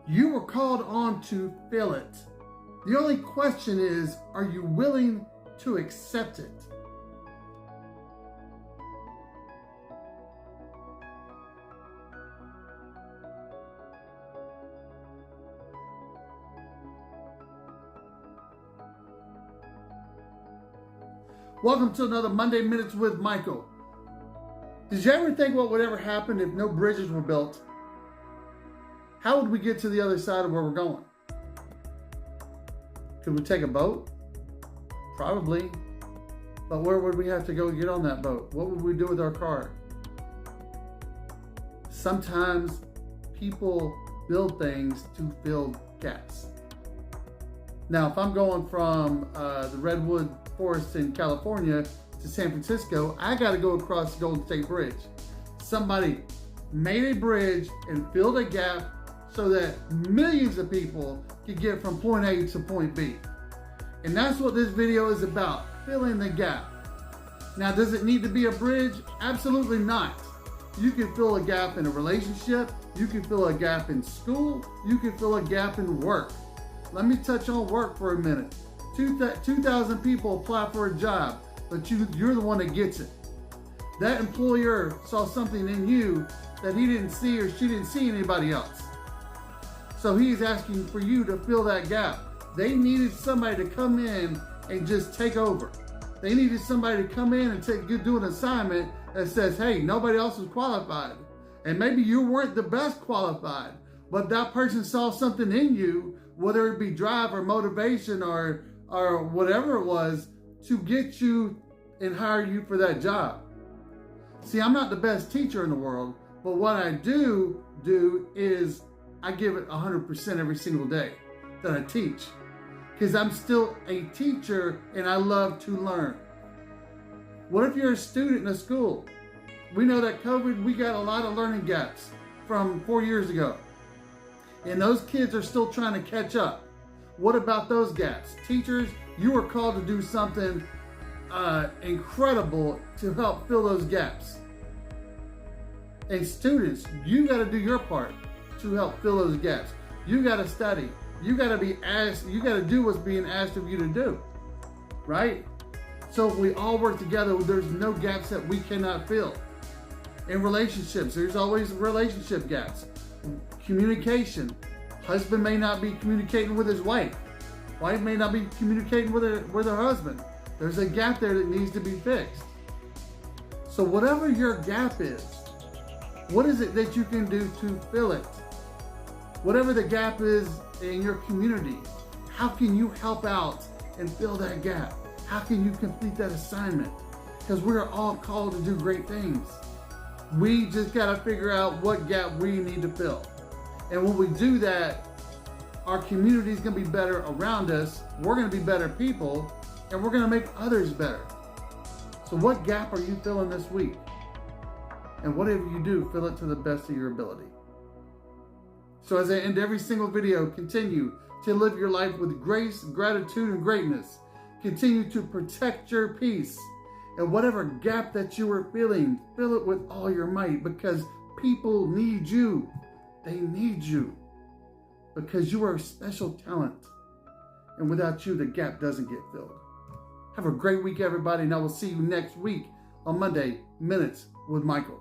You were called on to fill it. The only question is, are you willing to accept it? Welcome to another Monday Minutes with Michael. Did you ever think what would ever happen if no bridges were built? How would we get to the other side of where we're going? Could we take a boat? Probably. But where would we have to go get on that boat? What would we do with our car? Sometimes people build things to fill gaps. Now, if I'm going from the Redwood Forest in California to San Francisco, I got to go across the Golden State Bridge. Somebody made a bridge and filled a gap so that millions of people could get from point A to point B. And that's what this video is about, filling the gap. Now, does it need to be a bridge? Absolutely not. You can fill a gap in a relationship, you can fill a gap in school, you can fill a gap in work. Let me touch on work for a minute. 2,000 people apply for a job, but you're the one that gets it. That employer saw something in you that he didn't see or she didn't see in anybody else. So he's asking for you to fill that gap. They needed somebody to come in and just take over. They needed somebody to come in and do an assignment that says, hey, nobody else is qualified. And maybe you weren't the best qualified, but that person saw something in you, whether it be drive or motivation or whatever it was, to get you and hire you for that job. See, I'm not the best teacher in the world, but what I do is I give it 100% every single day that I teach, because I'm still a teacher and I love to learn. What if you're a student in a school? We know that COVID, we got a lot of learning gaps from 4 years ago. And those kids are still trying to catch up. What about those gaps? Teachers, you are called to do something incredible to help fill those gaps. And students, you got to do your part to help fill those gaps. You got to study. You got to be asked, you got to do what's being asked of you to do, right? So if we all work together, there's no gaps that we cannot fill. In relationships, there's always relationship gaps. Communication. Husband may not be communicating with his wife. Wife may not be communicating with her husband. There's a gap there that needs to be fixed. So whatever your gap is, what is it that you can do to fill it? Whatever the gap is in your community, how can you help out and fill that gap? How can you complete that assignment? Because we're all called to do great things. We just got to figure out what gap we need to fill. And when we do that, our community is going to be better around us. We're going to be better people, and we're going to make others better. So what gap are you filling this week? And whatever you do, fill it to the best of your ability. So as I end every single video, continue to live your life with grace, gratitude, and greatness. Continue to protect your peace. And whatever gap that you are feeling, fill it with all your might, because people need you. They need you because you are a special talent. And without you, the gap doesn't get filled. Have a great week, everybody, and I will see you next week on Monday Minutes with Michael.